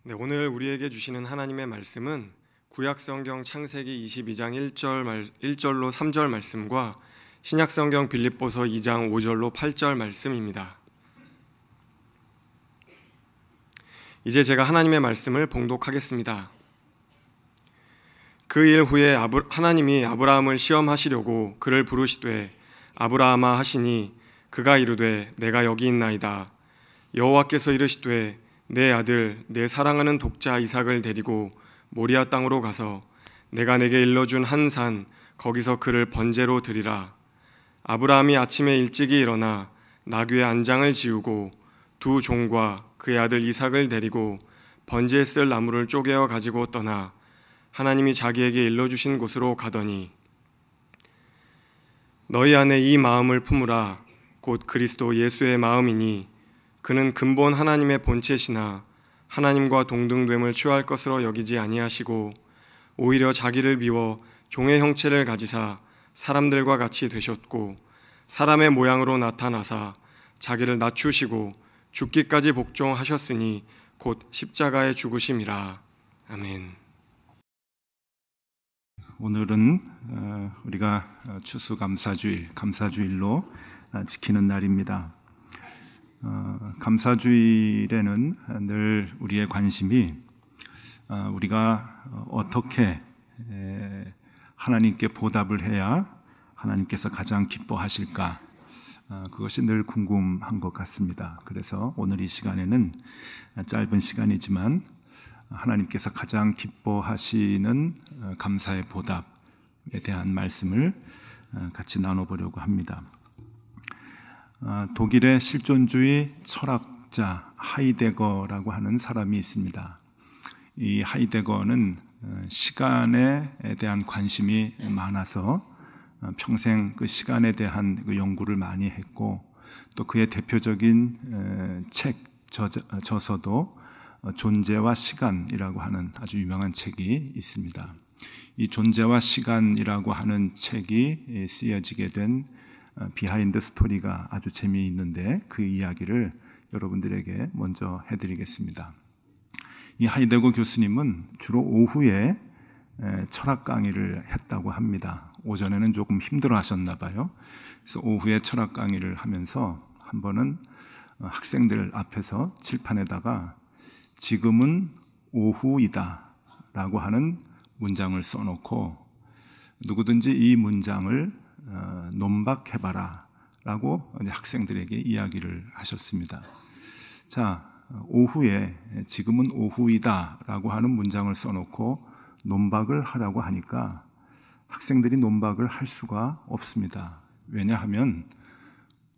네, 오늘 우리에게 주시는 하나님의 말씀은 구약성경 창세기 22장 1절로 3절 말씀과 신약성경 빌립보서 2장 5절로 8절 말씀입니다. 이제 제가 하나님의 말씀을 봉독하겠습니다. 그 일 후에 하나님이 아브라함을 시험하시려고 그를 부르시되 아브라함아 하시니 그가 이르되 내가 여기 있나이다. 여호와께서 이르시되 내 아들 내 사랑하는 독자 이삭을 데리고 모리아 땅으로 가서 내가 내게 일러준 한 산 거기서 그를 번제로 드리라. 아브라함이 아침에 일찍이 일어나 나귀의 안장을 지우고 두 종과 그의 아들 이삭을 데리고 번제에 쓸 나무를 쪼개어 가지고 떠나 하나님이 자기에게 일러주신 곳으로 가더니 너희 안에 이 마음을 품으라. 곧 그리스도 예수의 마음이니 그는 근본 하나님의 본체시나 하나님과 동등됨을 취할 것으로 여기지 아니하시고 오히려 자기를 비워 종의 형체를 가지사 사람들과 같이 되셨고 사람의 모양으로 나타나사 자기를 낮추시고 죽기까지 복종하셨으니 곧 십자가에 죽으심이라. 아멘. 오늘은 우리가 추수감사주일, 감사주일로 지키는 날입니다. 감사주일에는 늘 우리의 관심이 우리가 어떻게 하나님께 보답을 해야 하나님께서 가장 기뻐하실까, 그것이 늘 궁금한 것 같습니다. 그래서 오늘 이 시간에는 짧은 시간이지만 하나님께서 가장 기뻐하시는 감사의 보답에 대한 말씀을 같이 나눠보려고 합니다. 독일의 실존주의 철학자 하이데거라고 하는 사람이 있습니다. 이 하이데거는 시간에 대한 관심이 많아서 평생 그 시간에 대한 그 연구를 많이 했고, 또 그의 대표적인 책 저서도 존재와 시간이라고 하는 아주 유명한 책이 있습니다. 이 존재와 시간이라고 하는 책이 쓰여지게 된 비하인드 스토리가 아주 재미있는데 그 이야기를 여러분들에게 먼저 해드리겠습니다. 이 하이데거 교수님은 주로 오후에 철학 강의를 했다고 합니다. 오전에는 조금 힘들어 하셨나 봐요. 그래서 오후에 철학 강의를 하면서 한 번은 학생들 앞에서 칠판에다가 지금은 오후이다 라고 하는 문장을 써놓고 누구든지 이 문장을 논박해봐라 라고 학생들에게 이야기를 하셨습니다. 자, 오후에 지금은 오후이다 라고 하는 문장을 써놓고 논박을 하라고 하니까 학생들이 논박을 할 수가 없습니다. 왜냐하면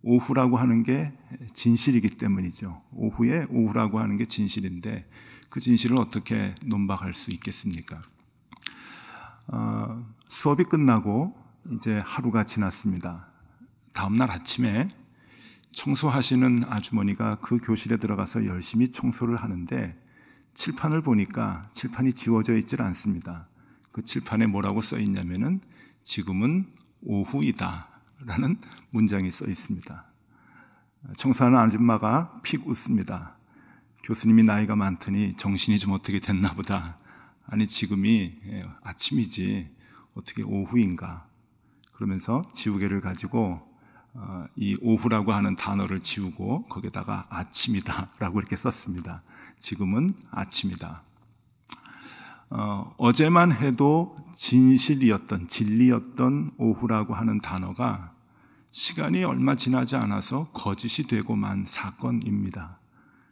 오후라고 하는 게 진실이기 때문이죠. 오후에 오후라고 하는 게 진실인데 그 진실을 어떻게 논박할 수 있겠습니까? 수업이 끝나고 이제 하루가 지났습니다. 다음날 아침에 청소하시는 아주머니가 그 교실에 들어가서 열심히 청소를 하는데 칠판을 보니까 칠판이 지워져 있질 않습니다. 그 칠판에 뭐라고 써 있냐면은 지금은 오후이다 라는 문장이 써 있습니다. 청소하는 아줌마가 픽 웃습니다. 교수님이 나이가 많더니 정신이 좀 어떻게 됐나 보다. 아니 지금이 아침이지 어떻게 오후인가. 그러면서 지우개를 가지고 이 오후라고 하는 단어를 지우고 거기다가 아침이다 라고 이렇게 썼습니다. 지금은 아침이다. 어제만 해도 진리였던 오후라고 하는 단어가 시간이 얼마 지나지 않아서 거짓이 되고 만 사건입니다.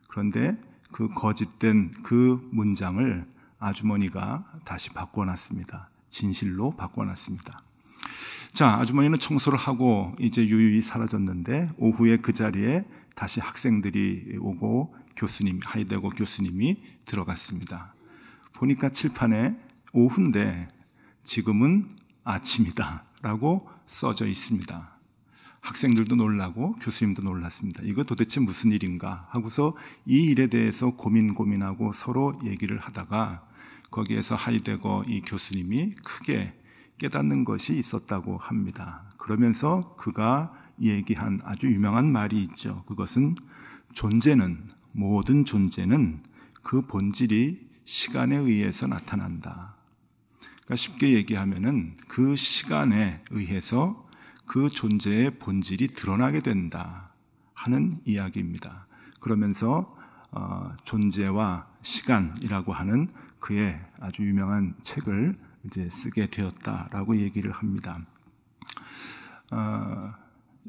그런데 그 거짓된 그 문장을 아주머니가 다시 바꿔놨습니다. 진실로 바꿔놨습니다. 자, 아주머니는 청소를 하고 이제 유유히 사라졌는데 오후에 그 자리에 다시 학생들이 오고 하이데거 교수님이 들어갔습니다. 보니까 칠판에 오후인데 지금은 아침이다 라고 써져 있습니다. 학생들도 놀라고 교수님도 놀랐습니다. 이거 도대체 무슨 일인가 하고서 이 일에 대해서 고민하고 서로 얘기를 하다가 거기에서 하이데거 이 교수님이 크게 깨닫는 것이 있었다고 합니다. 그러면서 그가 얘기한 아주 유명한 말이 있죠. 그것은 모든 존재는 그 본질이 시간에 의해서 나타난다. 그러니까 쉽게 얘기하면은 그 시간에 의해서 그 존재의 본질이 드러나게 된다 하는 이야기입니다. 그러면서 존재와 시간이라고 하는 그의 아주 유명한 책을 이제 쓰게 되었다라고 얘기를 합니다.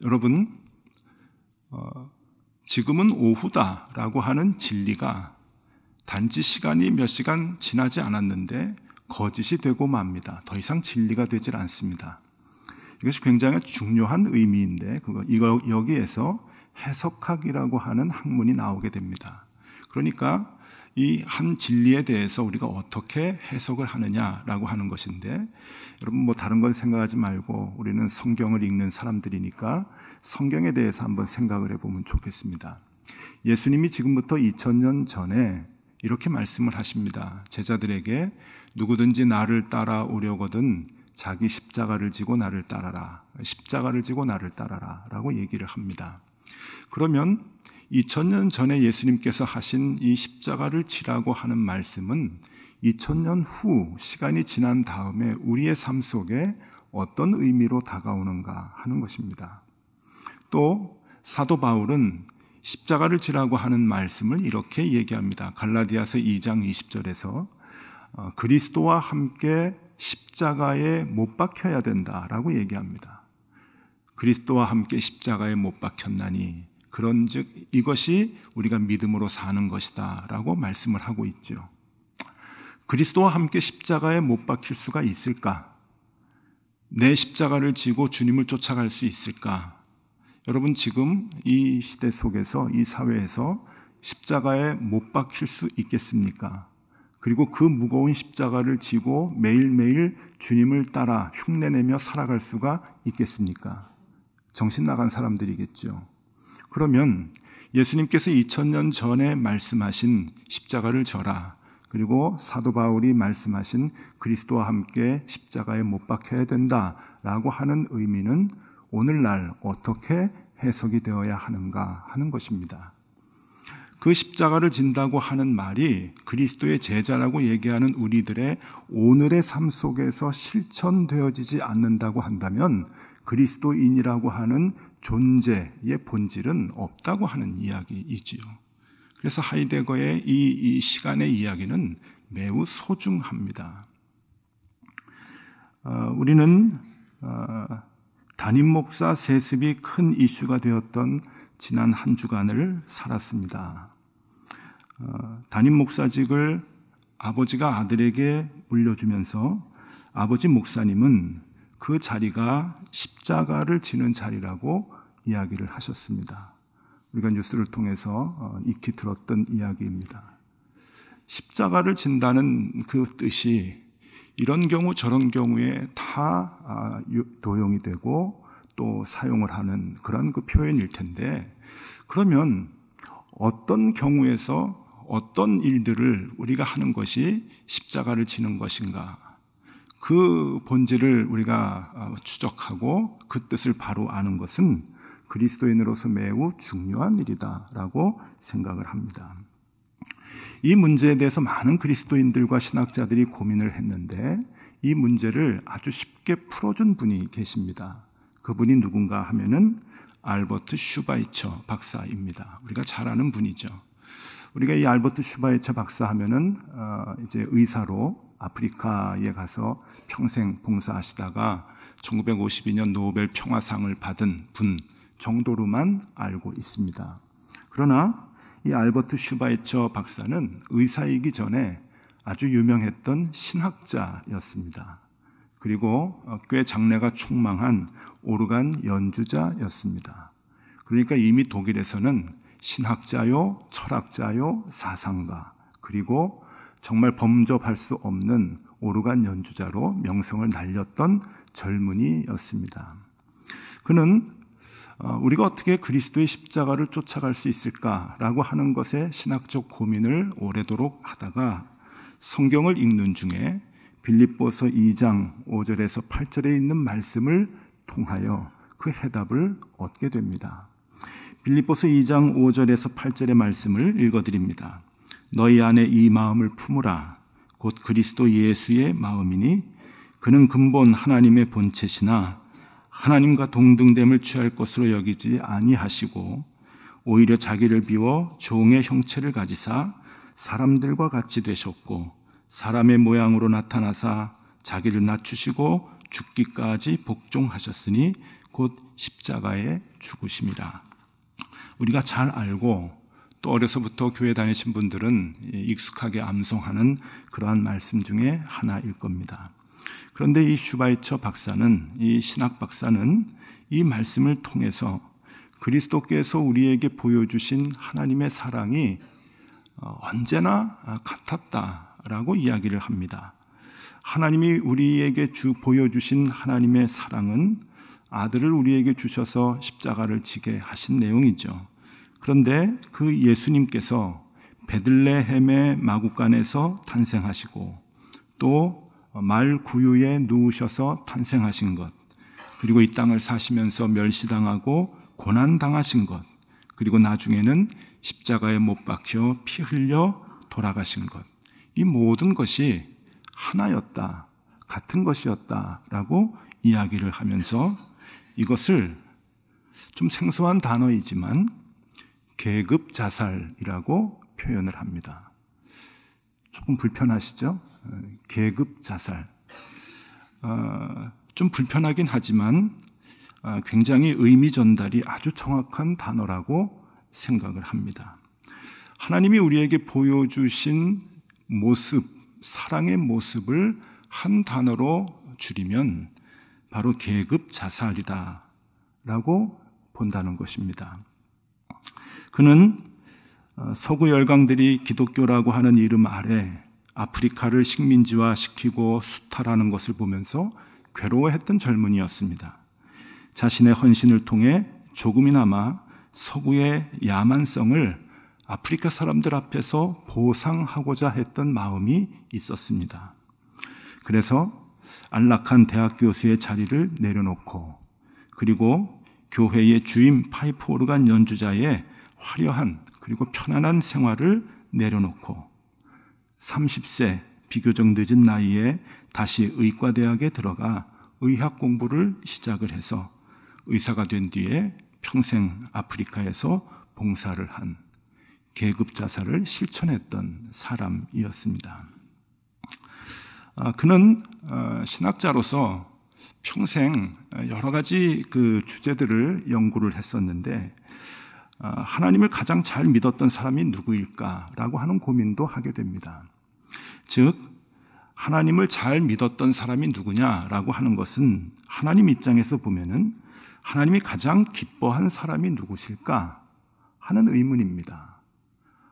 여러분, 지금은 오후다라고 하는 진리가 단지 시간이 몇 시간 지나지 않았는데 거짓이 되고 맙니다. 더 이상 진리가 되질 않습니다. 이것이 굉장히 중요한 의미인데 여기에서 해석학이라고 하는 학문이 나오게 됩니다. 그러니까 이 한 진리에 대해서 우리가 어떻게 해석을 하느냐라고 하는 것인데, 여러분 뭐 다른 걸 생각하지 말고 우리는 성경을 읽는 사람들이니까 성경에 대해서 한번 생각을 해보면 좋겠습니다. 예수님이 지금부터 2000년 전에 이렇게 말씀을 하십니다. 제자들에게 누구든지 나를 따라오려거든 자기 십자가를 지고 나를 따라라. 십자가를 지고 나를 따라라 라고 얘기를 합니다. 그러면 2000년 전에 예수님께서 하신 이 십자가를 지라고 하는 말씀은 2000년 후 시간이 지난 다음에 우리의 삶 속에 어떤 의미로 다가오는가 하는 것입니다. 또 사도 바울은 십자가를 지라고 하는 말씀을 이렇게 얘기합니다. 갈라디아서 2장 20절에서 그리스도와 함께 십자가에 못 박혀야 된다라고 얘기합니다. 그리스도와 함께 십자가에 못 박혔나니 그런즉 이것이 우리가 믿음으로 사는 것이다 라고 말씀을 하고 있죠. 그리스도와 함께 십자가에 못 박힐 수가 있을까? 내 십자가를 지고 주님을 쫓아갈 수 있을까? 여러분, 지금 이 시대 속에서, 이 사회에서 십자가에 못 박힐 수 있겠습니까? 그리고 그 무거운 십자가를 지고 매일매일 주님을 따라 흉내내며 살아갈 수가 있겠습니까? 정신 나간 사람들이겠죠. 그러면 예수님께서 2000년 전에 말씀하신 십자가를 져라, 그리고 사도 바울이 말씀하신 그리스도와 함께 십자가에 못 박혀야 된다라고 하는 의미는 오늘날 어떻게 해석이 되어야 하는가 하는 것입니다. 그 십자가를 진다고 하는 말이 그리스도의 제자라고 얘기하는 우리들의 오늘의 삶 속에서 실천되어지지 않는다고 한다면 그리스도인이라고 하는 존재의 본질은 없다고 하는 이야기이지요. 그래서 하이데거의 이 시간의 이야기는 매우 소중합니다. 우리는 담임 목사 세습이 큰 이슈가 되었던 지난 한 주간을 살았습니다. 담임 목사직을 아버지가 아들에게 물려주면서 아버지 목사님은 그 자리가 십자가를 지는 자리라고 이야기를 하셨습니다. 우리가 뉴스를 통해서 익히 들었던 이야기입니다. 십자가를 진다는 그 뜻이 이런 경우 저런 경우에 다 도용이 되고 또 사용을 하는 그런 그 표현일 텐데, 그러면 어떤 경우에서 어떤 일들을 우리가 하는 것이 십자가를 지는 것인가? 그 본질을 우리가 추적하고 그 뜻을 바로 아는 것은 그리스도인으로서 매우 중요한 일이다라고 생각을 합니다. 이 문제에 대해서 많은 그리스도인들과 신학자들이 고민을 했는데 이 문제를 아주 쉽게 풀어준 분이 계십니다. 그분이 누군가 하면은 알버트 슈바이처 박사입니다. 우리가 잘 아는 분이죠. 우리가 이 알버트 슈바이처 박사 하면은 이제 의사로 아프리카에 가서 평생 봉사하시다가 1952년 노벨 평화상을 받은 분 정도로만 알고 있습니다. 그러나 이 알버트 슈바이처 박사는 의사이기 전에 아주 유명했던 신학자였습니다. 그리고 꽤 장래가 촉망한 오르간 연주자였습니다. 그러니까 이미 독일에서는 신학자요, 철학자요, 사상가, 그리고 정말 범접할 수 없는 오르간 연주자로 명성을 날렸던 젊은이였습니다. 그는 우리가 어떻게 그리스도의 십자가를 쫓아갈 수 있을까라고 하는 것에 신학적 고민을 오래도록 하다가 성경을 읽는 중에 빌립보서 2장 5절에서 8절에 있는 말씀을 통하여 그 해답을 얻게 됩니다. 빌립보서 2장 5절에서 8절의 말씀을 읽어드립니다. 너희 안에 이 마음을 품으라. 곧 그리스도 예수의 마음이니 그는 근본 하나님의 본체시나 하나님과 동등됨을 취할 것으로 여기지 아니하시고 오히려 자기를 비워 종의 형체를 가지사 사람들과 같이 되셨고 사람의 모양으로 나타나사 자기를 낮추시고 죽기까지 복종하셨으니 곧 십자가에 죽으심이라. 우리가 잘 알고 또 어려서부터 교회 다니신 분들은 익숙하게 암송하는 그러한 말씀 중에 하나일 겁니다. 그런데 이 슈바이처 박사는, 이 신학 박사는 이 말씀을 통해서 그리스도께서 우리에게 보여주신 하나님의 사랑이 언제나 같았다라고 이야기를 합니다. 하나님이 우리에게 보여주신 하나님의 사랑은 아들을 우리에게 주셔서 십자가를 지게 하신 내용이죠. 그런데 그 예수님께서 베들레헴의 마구간에서 탄생하시고 또 말 구유에 누우셔서 탄생하신 것, 그리고 이 땅을 사시면서 멸시당하고 고난당하신 것, 그리고 나중에는 십자가에 못 박혀 피 흘려 돌아가신 것, 이 모든 것이 하나였다, 같은 것이었다라고 이야기를 하면서 이것을 좀 생소한 단어이지만 계급자살이라고 표현을 합니다. 조금 불편하시죠? 계급자살. 좀 불편하긴 하지만 굉장히 의미 전달이 아주 정확한 단어라고 생각을 합니다. 하나님이 우리에게 보여주신 모습, 사랑의 모습을 한 단어로 줄이면 바로 계급자살이다 라고 본다는 것입니다. 그는 서구 열강들이 기독교라고 하는 이름 아래 아프리카를 식민지화시키고 수탈하는 것을 보면서 괴로워했던 젊은이였습니다. 자신의 헌신을 통해 조금이나마 서구의 야만성을 아프리카 사람들 앞에서 보상하고자 했던 마음이 있었습니다. 그래서 안락한 대학 교수의 자리를 내려놓고 그리고 교회의 주임 파이프 오르간 연주자의 화려한 그리고 편안한 생활을 내려놓고 30세 비교적 늦은 나이에 다시 의과대학에 들어가 의학 공부를 시작을 해서 의사가 된 뒤에 평생 아프리카에서 봉사를 한 계급자살을 실천했던 사람이었습니다. 그는 신학자로서 평생 여러 가지 그 주제들을 연구를 했었는데 하나님을 가장 잘 믿었던 사람이 누구일까라고 하는 고민도 하게 됩니다. 즉 하나님을 잘 믿었던 사람이 누구냐라고 하는 것은 하나님 입장에서 보면은 하나님이 가장 기뻐한 사람이 누구실까 하는 의문입니다.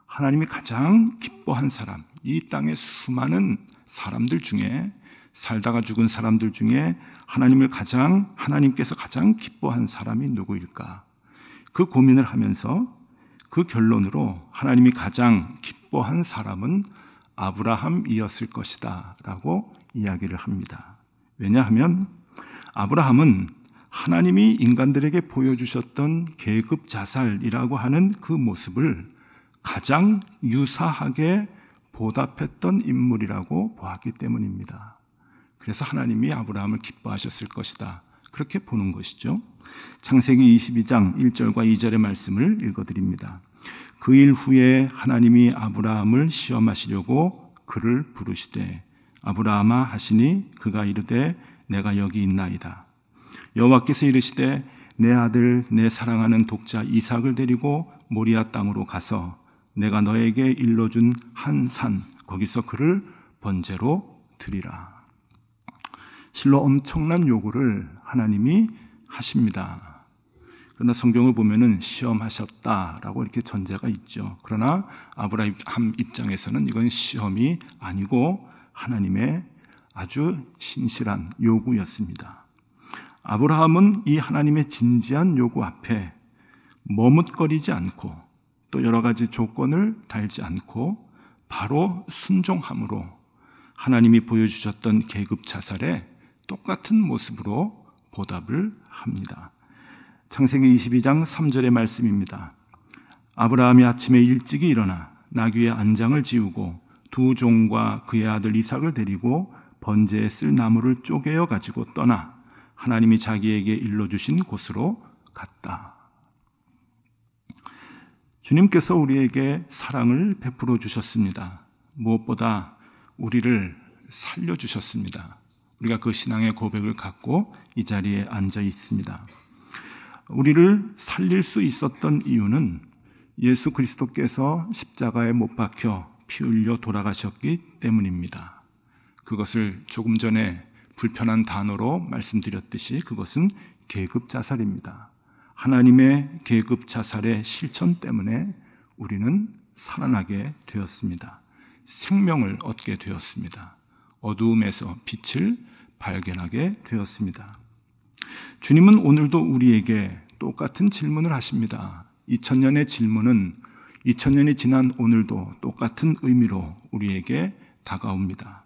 하나님이 가장 기뻐한 사람, 이 땅의 수많은 사람들 중에 살다가 죽은 사람들 중에 하나님께서 가장 기뻐한 사람이 누구일까? 그 고민을 하면서 그 결론으로 하나님이 가장 기뻐한 사람은 아브라함이었을 것이다 라고 이야기를 합니다. 왜냐하면 아브라함은 하나님이 인간들에게 보여주셨던 계급자살이라고 하는 그 모습을 가장 유사하게 보답했던 인물이라고 보았기 때문입니다. 그래서 하나님이 아브라함을 기뻐하셨을 것이다, 그렇게 보는 것이죠. 창세기 22장 1절과 2절의 말씀을 읽어드립니다. 그 일 후에 하나님이 아브라함을 시험하시려고 그를 부르시되 아브라함아 하시니 그가 이르되 내가 여기 있나이다. 여호와께서 이르시되 내 아들 내 사랑하는 독자 이삭을 데리고 모리아 땅으로 가서 내가 너에게 일러준 한 산 거기서 그를 번제로 드리라. 실로 엄청난 요구를 하나님이 하십니다. 그러나 성경을 보면은 시험하셨다라고 이렇게 전제가 있죠. 그러나 아브라함 입장에서는 이건 시험이 아니고 하나님의 아주 신실한 요구였습니다. 아브라함은 이 하나님의 진지한 요구 앞에 머뭇거리지 않고 또 여러 가지 조건을 달지 않고 바로 순종함으로 하나님이 보여주셨던 계급 자살에 똑같은 모습으로 보답을 합니다. 창세기 22장 3절의 말씀입니다. 아브라함이 아침에 일찍이 일어나 나귀의 안장을 지우고 두 종과 그의 아들 이삭을 데리고 번제에 쓸 나무를 쪼개어 가지고 떠나 하나님이 자기에게 일러주신 곳으로 갔다. 주님께서 우리에게 사랑을 베풀어 주셨습니다. 무엇보다 우리를 살려주셨습니다. 우리가 그 신앙의 고백을 갖고 이 자리에 앉아 있습니다. 우리를 살릴 수 있었던 이유는 예수 그리스도께서 십자가에 못 박혀 피 흘려 돌아가셨기 때문입니다. 그것을 조금 전에 불편한 단어로 말씀드렸듯이 그것은 계급자살입니다. 하나님의 계급자살의 실천 때문에 우리는 살아나게 되었습니다. 생명을 얻게 되었습니다. 어두움에서 빛을 발견하게 되었습니다. 주님은 오늘도 우리에게 똑같은 질문을 하십니다. 2000년의 질문은 2000년이 지난 오늘도 똑같은 의미로 우리에게 다가옵니다.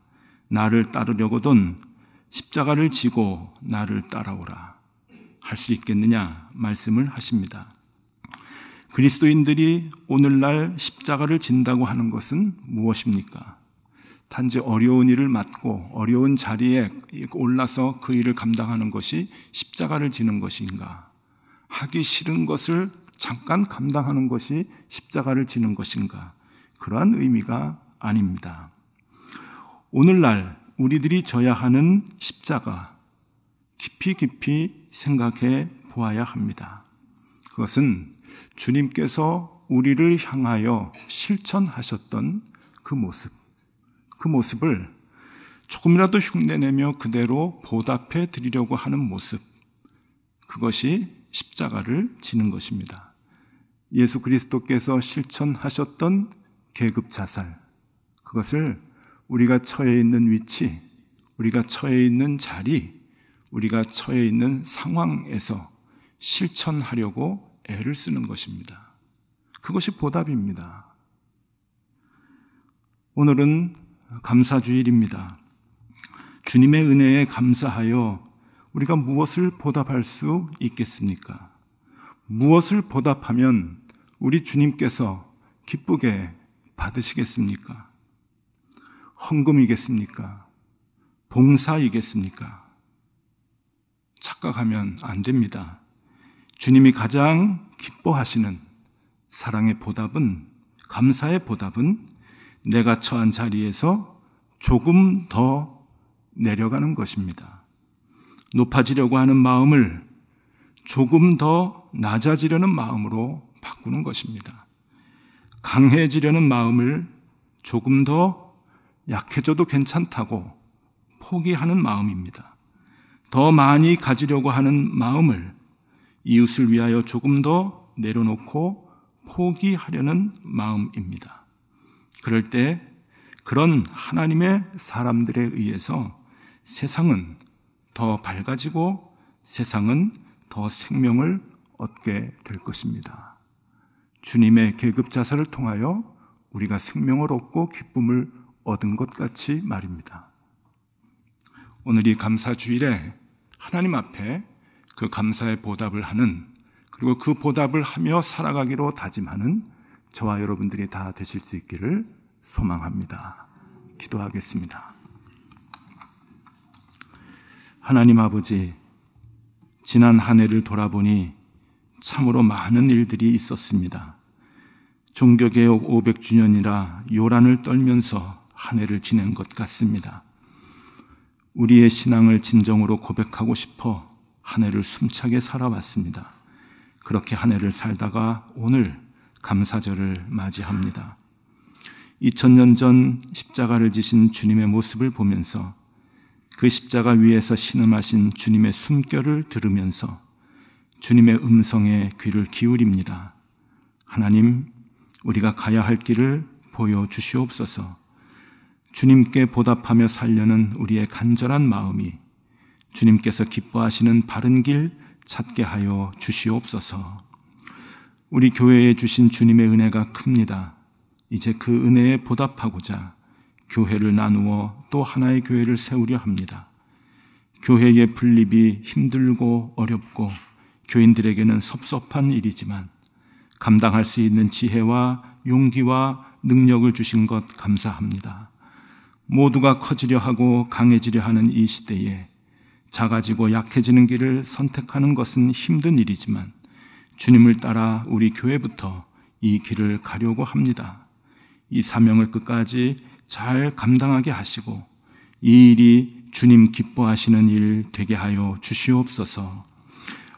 나를 따르려거든 십자가를 지고 나를 따라오라. 할 수 있겠느냐 말씀을 하십니다. 그리스도인들이 오늘날 십자가를 진다고 하는 것은 무엇입니까? 단지 어려운 일을 맡고 어려운 자리에 올라서 그 일을 감당하는 것이 십자가를 지는 것인가? 하기 싫은 것을 잠깐 감당하는 것이 십자가를 지는 것인가? 그러한 의미가 아닙니다. 오늘날 우리들이 져야 하는 십자가 깊이 생각해 보아야 합니다. 그것은 주님께서 우리를 향하여 실천하셨던 그 모습을 조금이라도 흉내내며 그대로 보답해 드리려고 하는 모습, 그것이 십자가를 지는 것입니다. 예수 그리스도께서 실천하셨던 계급자살, 그것을 우리가 처해 있는 위치, 우리가 처해 있는 자리, 우리가 처해 있는 상황에서 실천하려고 애를 쓰는 것입니다. 그것이 보답입니다. 오늘은 감사주일입니다. 주님의 은혜에 감사하여 우리가 무엇을 보답할 수 있겠습니까? 무엇을 보답하면 우리 주님께서 기쁘게 받으시겠습니까? 헌금이겠습니까? 봉사이겠습니까? 착각하면 안 됩니다. 주님이 가장 기뻐하시는 사랑의 보답은, 감사의 보답은 내가 처한 자리에서 조금 더 내려가는 것입니다. 높아지려고 하는 마음을 조금 더 낮아지려는 마음으로 바꾸는 것입니다. 강해지려는 마음을 조금 더 약해져도 괜찮다고 포기하는 마음입니다. 더 많이 가지려고 하는 마음을 이웃을 위하여 조금 더 내려놓고 포기하려는 마음입니다. 그럴 때 그런 하나님의 사람들에 의해서 세상은 더 밝아지고 세상은 더 생명을 얻게 될 것입니다. 주님의 계급자살을 통하여 우리가 생명을 얻고 기쁨을 얻은 것 같이 말입니다. 오늘 이 감사주일에 하나님 앞에 그 감사의 보답을 하는, 그리고 그 보답을 하며 살아가기로 다짐하는 저와 여러분들이 다 되실 수 있기를 소망합니다. 기도하겠습니다. 하나님 아버지, 지난 한 해를 돌아보니 참으로 많은 일들이 있었습니다. 종교개혁 500주년이라 요란을 떨면서 한 해를 지낸 것 같습니다. 우리의 신앙을 진정으로 고백하고 싶어 한 해를 숨차게 살아왔습니다. 그렇게 한 해를 살다가 오늘 감사절을 맞이합니다. 2000년 전 십자가를 지신 주님의 모습을 보면서 그 십자가 위에서 신음하신 주님의 숨결을 들으면서 주님의 음성에 귀를 기울입니다. 하나님, 우리가 가야 할 길을 보여주시옵소서. 주님께 보답하며 살려는 우리의 간절한 마음이 주님께서 기뻐하시는 바른 길 찾게 하여 주시옵소서. 우리 교회에 주신 주님의 은혜가 큽니다. 이제 그 은혜에 보답하고자 교회를 나누어 또 하나의 교회를 세우려 합니다. 교회의 분립이 힘들고 어렵고 교인들에게는 섭섭한 일이지만 감당할 수 있는 지혜와 용기와 능력을 주신 것 감사합니다. 모두가 커지려 하고 강해지려 하는 이 시대에 작아지고 약해지는 길을 선택하는 것은 힘든 일이지만 주님을 따라 우리 교회부터 이 길을 가려고 합니다. 이 사명을 끝까지 잘 감당하게 하시고 이 일이 주님 기뻐하시는 일 되게 하여 주시옵소서.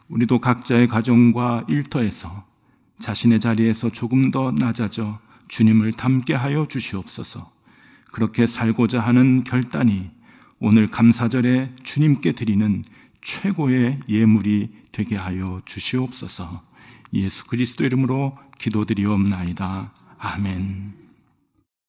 우리도 각자의 가정과 일터에서 자신의 자리에서 조금 더 낮아져 주님을 닮게 하여 주시옵소서. 그렇게 살고자 하는 결단이 오늘 감사절에 주님께 드리는 최고의 예물이 되게 하여 주시옵소서. 예수 그리스도 이름으로 기도드리옵나이다. 아멘.